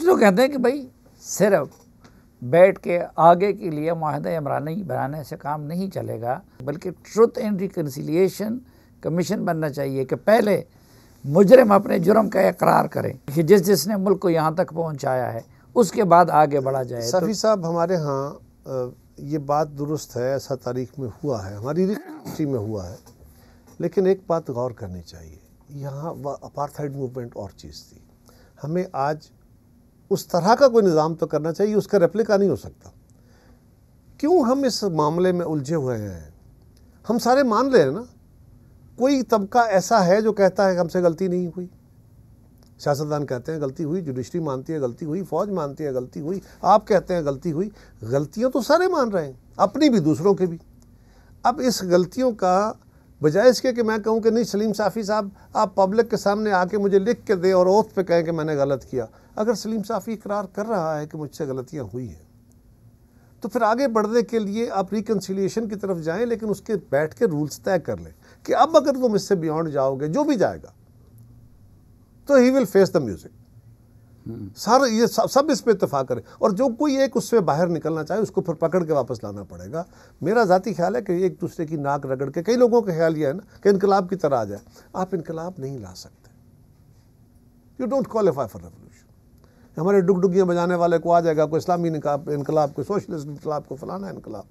कुछ लोग कहते हैं कि भाई सिर्फ बैठ के आगे के लिए माहिदा इमरानी बनाने से काम नहीं चलेगा, बल्कि ट्रुथ एंड रिकन्सिलिएशन कमीशन बनना चाहिए कि पहले मुजरिम अपने जुर्म का इकरार करें कि जिसने मुल्क को यहाँ तक पहुँचाया है, उसके बाद आगे बढ़ा जाए। सफ़ी साहब, हमारे यहाँ ये बात दुरुस्त है, ऐसा तारीख में हुआ है, हमारी हिस्ट्री में हुआ है, लेकिन एक बात गौर करनी चाहिए, यहाँ अपार्थाइड मूवमेंट और चीज़ थी। हमें आज उस तरह का कोई निज़ाम तो करना चाहिए, उसका रेप्लिका नहीं हो सकता। क्यों हम इस मामले में उलझे हुए हैं? हम सारे मान रहे हैं ना, कोई तबका ऐसा है जो कहता है कि हमसे गलती नहीं हुई। सियासतदान कहते हैं गलती हुई, जुडिशरी मानती है गलती हुई, फौज मानती है गलती हुई, आप कहते हैं गलती हुई। गलतियां तो सारे मान रहे हैं, अपनी भी दूसरों के भी। अब इस गलतियों का बजाय इसके कि मैं कहूं कि नहीं सलीम साफ़ी साहब आप पब्लिक के सामने आके मुझे लिख के दें और ओथ पे कहें कि मैंने गलत किया। अगर सलीम साफ़ी इकरार कर रहा है कि मुझसे गलतियाँ हुई हैं, तो फिर आगे बढ़ने के लिए आप रिकन्सिलिएशन की तरफ जाएं, लेकिन उसके बैठ के रूल्स तय कर लें कि अब अगर तुम इससे बियॉन्ड जाओगे, जो भी जाएगा तो he will face the music. सारे ये सब इस पे इत्तेफाक करें, और जो कोई एक उससे बाहर निकलना चाहे उसको फिर पकड़ के वापस लाना पड़ेगा। मेरा ज़ाती ख्याल है कि एक दूसरे की नाक रगड़ के, कई लोगों का ख्याल ये है ना कि इनकलाब की तरह आ जाए। आप इनकलाब नहीं ला सकते, you don't qualify for revolution. हमारे डुगडुगियाँ बजाने वाले को आ जाएगा कोई इस्लामी इनकलाब, कोई सोशलिस्ट इनकलाब, को फलाना इनकलाब।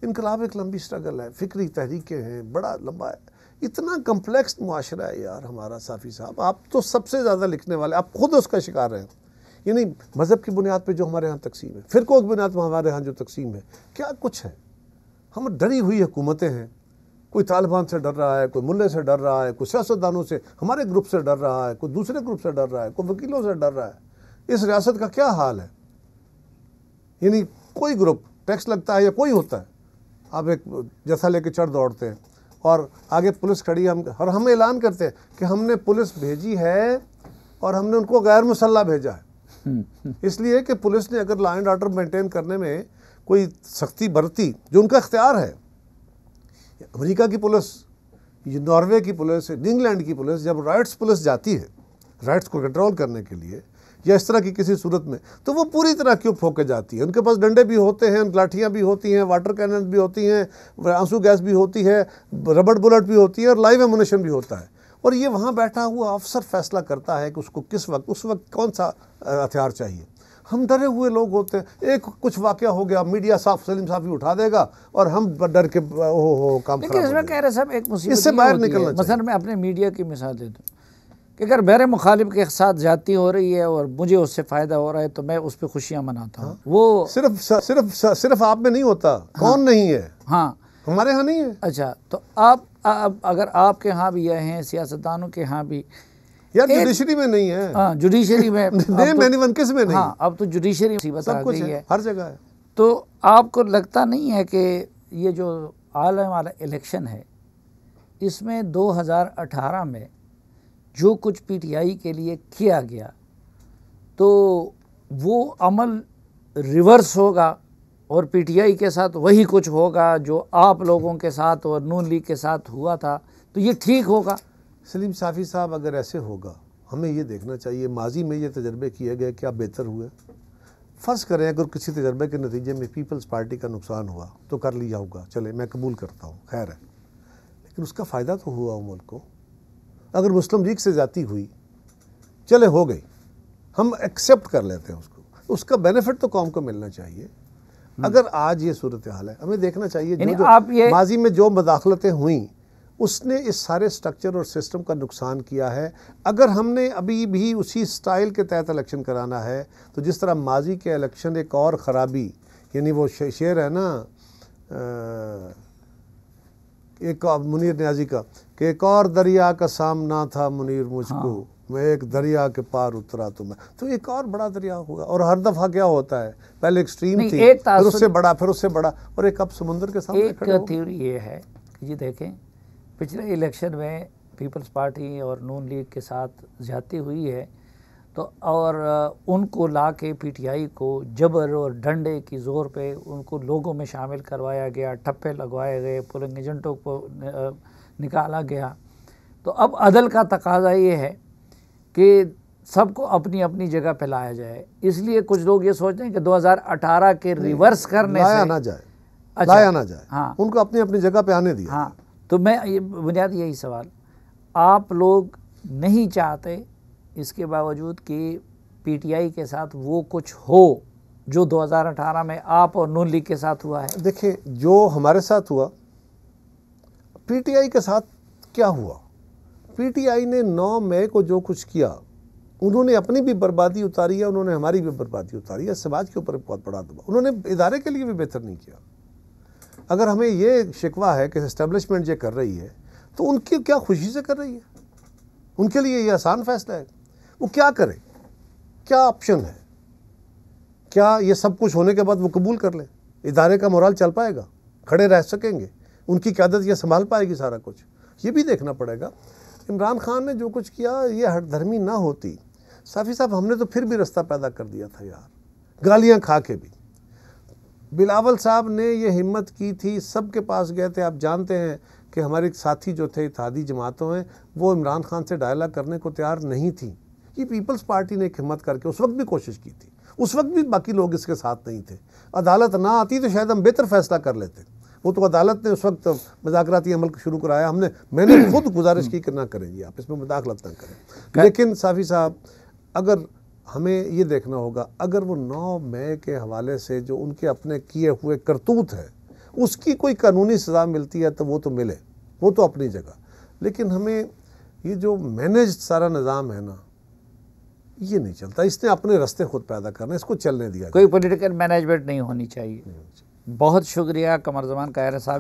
इनकलाब एक लंबी स्ट्रगल है, फिक्री तहरीकें हैं, बड़ा लंबा है, इतना कम्प्लेक्स मुआशरा है यार हमारा। साफ़ी साहब, आप तो सबसे ज़्यादा लिखने वाले, आप खुद उसका शिकार हैं। यानी मज़हब की बुनियाद पे जो हमारे यहाँ तकसीम है, फ़िरक़ों की बुनियाद पर हमारे यहाँ जो तकसीम है, क्या कुछ है। हम डरी हुई हुकूमतें हैं, कोई तालिबान से डर रहा है, कोई मुल्ले से डर रहा है, कोई सियासतदानों से, हमारे ग्रुप से डर रहा है, कोई दूसरे ग्रुप से डर रहा है, कोई वकीलों से डर रहा है। इस रियासत का क्या हाल है। यानी कोई ग्रुप टैक्स लगता है या कोई होता है, आप एक जैसा लेके चढ़ दौड़ते हैं, और आगे पुलिस खड़ी है, और हम ऐलान करते हैं कि हमने पुलिस भेजी है और हमने उनको गैर मुसल्ला भेजा है। इसलिए कि पुलिस ने अगर लॉ एंड ऑर्डर मेंटेन करने में कोई सख्ती बरती, जो उनका इख्तियार है। अमेरिका की पुलिस, नॉर्वे की पुलिस, इंग्लैंड की पुलिस, जब राइट्स पुलिस जाती है राइट्स को कंट्रोल करने के लिए या इस तरह की किसी सूरत में, तो वो पूरी तरह क्यों फोके जाती है। उनके पास डंडे भी होते हैं, लाठियाँ भी होती हैं, वाटर कैनन भी होती हैं, आंसू गैस भी होती है, रबड़ बुलेट भी होती है, और लाइव एमुनेशन भी होता है। और ये वहाँ बैठा हुआ अफसर फैसला करता है कि उसको किस वक्त, उस वक्त कौन सा हथियार चाहिए। हम डरे हुए लोग होते हैं। एक कुछ वाक़या हो गया, मीडिया सलीम साफ़ी उठा देगा और हम डर के काम खराब हो जाएगा। इससे बाहर निकलना चाहिए। मसलन मैं अपने मीडिया की मिसाल देता हूँ कि अगर मेरे मुखालिफ के साथ ज्यादती हो रही है और मुझे उससे फ़ायदा हो रहा है तो मैं उस पर खुशियाँ मनाता हूँ। वो सिर्फ आप में नहीं होता। कौन नहीं है? हाँ, हमारे यहाँ नहीं है। अच्छा, तो आप अगर आपके यहाँ भी यह हैं, सियासतदानों के यहाँ भी यार, जुडिशरी में नहीं है। हाँ, जुडिशरी में किस में नहीं। हाँ, अब तो जुडिशरी सब कुछ है, हर जगह है। तो आपको लगता नहीं है कि ये जो आने वाला इलेक्शन है, इसमें 2018 में जो कुछ पीटीआई के लिए किया गया, तो वो अमल रिवर्स होगा और पीटीआई के साथ वही कुछ होगा जो आप लोगों के साथ और नून लीग के साथ हुआ था, तो ये ठीक होगा? सलीम साफ़ी साहब, अगर ऐसे होगा, हमें ये देखना चाहिए माजी में ये तजर्बे किए गए क्या बेहतर हुए। फ़र्ज़ करें अगर किसी तजर्बे के नतीजे में पीपल्स पार्टी का नुकसान हुआ तो कर लिया होगा, चले मैं कबूल करता हूँ, खैर है, लेकिन उसका फ़ायदा तो हुआ मुल्क को। अगर मुस्लिम लीग से जाती हुई, चले हो गई, हम एक्सेप्ट कर लेते हैं उसको, उसका बेनिफिट तो कौम को मिलना चाहिए। अगर आज ये सूरत हाल है, हमें देखना चाहिए जो माजी में जो मदाखलतें हुई उसने इस सारे स्ट्रक्चर और सिस्टम का नुकसान किया है। अगर हमने अभी भी उसी स्टाइल के तहत इलेक्शन कराना है तो जिस तरह माजी के इलेक्शन एक और ख़राबी, यानी वो शेर है ना एक मुनीर न्याजी का कि एक और दरिया का सामना था मुनीर मुझको, मैं एक दरिया के पार उतरा तो मैं, तो एक और बड़ा दरिया होगा। और हर दफ़ा क्या होता है, पहले एक्सट्रीम थी, फिर उससे बड़ा, फिर उससे बड़ा, और एक अब समुंदर के सामने खड़े हो। एक थ्योरी ये है कि जी देखें, पिछले इलेक्शन में पीपल्स पार्टी और नून लीग के साथ ज़्यादती हुई है, तो और उनको ला के पीटीआई को जबर और डंडे की ज़ोर पे उनको लोगों में शामिल करवाया गया, ठप्पे लगवाए गए, पोलिंग एजेंटों को निकाला गया। तो अब अदल का तकाजा ये है कि सबको अपनी अपनी जगह पे लाया जाए। इसलिए कुछ लोग ये सोचते हैं कि 2018 के रिवर्स करने लाया से ना जाए, अच्छा, लाया ना जाए, हाँ, उनको अपनी अपनी जगह पे आने दिया। हाँ, तो मैं ये बुनियादी यही सवाल, आप लोग नहीं चाहते इसके बावजूद कि पीटीआई के साथ वो कुछ हो जो 2018 में आप और नून लीग के साथ हुआ है? देखिए, जो हमारे साथ हुआ, पीटीआई के साथ क्या हुआ? पीटीआई ने 9 मई को जो कुछ किया, उन्होंने अपनी भी बर्बादी उतारी है, उन्होंने हमारी भी बर्बादी उतारी है, समाज के ऊपर बहुत बड़ा दबाव, उन्होंने इदारे के लिए भी बेहतर नहीं किया। अगर हमें ये शिकवा है कि एस्टेब्लिशमेंट ये कर रही है, तो उनकी क्या खुशी से कर रही है? उनके लिए ये आसान फैसला है, वो क्या करें, क्या ऑप्शन है? क्या ये सब कुछ होने के बाद वो कबूल कर लें? इदारे का मोराल चल पाएगा? खड़े रह सकेंगे? उनकी क़यादत ये संभाल पाएगी सारा कुछ? ये भी देखना पड़ेगा। इमरान खान ने जो कुछ किया, ये हठधर्मी ना होती, साफ़ी साहब हमने तो फिर भी रास्ता पैदा कर दिया था यार, गालियाँ खा के भी। बिलावल साहब ने ये हिम्मत की थी, सबके पास गए थे। आप जानते हैं कि हमारे साथी जो थे इत्तेहादी जमातों में, वो इमरान खान से डायलॉग करने को तैयार नहीं थी। ये पीपल्स पार्टी ने एक हिम्मत करके उस वक्त भी कोशिश की थी, उस वक्त भी बाकी लोग इसके साथ नहीं थे। अदालत ना आती तो शायद हम बेहतर फैसला कर लेते। वो तो अदालत ने उस वक्त मुज़ाकराती अमल शुरू कराया, मैंने खुद गुजारिश की कि ना करें जी, आप इसमें मुदाखलत ना करें। लेकिन साफ़ी साहब, अगर हमें ये देखना होगा, अगर वो 9 मई के हवाले से जो उनके अपने किए हुए करतूत है, उसकी कोई कानूनी सज़ा मिलती है तो वो तो मिले, वो तो अपनी जगह। लेकिन हमें ये जो मैनेज सारा निज़ाम है ना, ये नहीं चलता। इसने अपने रास्ते खुद पैदा करना, इसको चलने दिया। कोई पॉलिटिकल मैनेजमेंट नहीं होनी चाहिए। बहुत शुक्रिया कमरजमान कायरा साहब।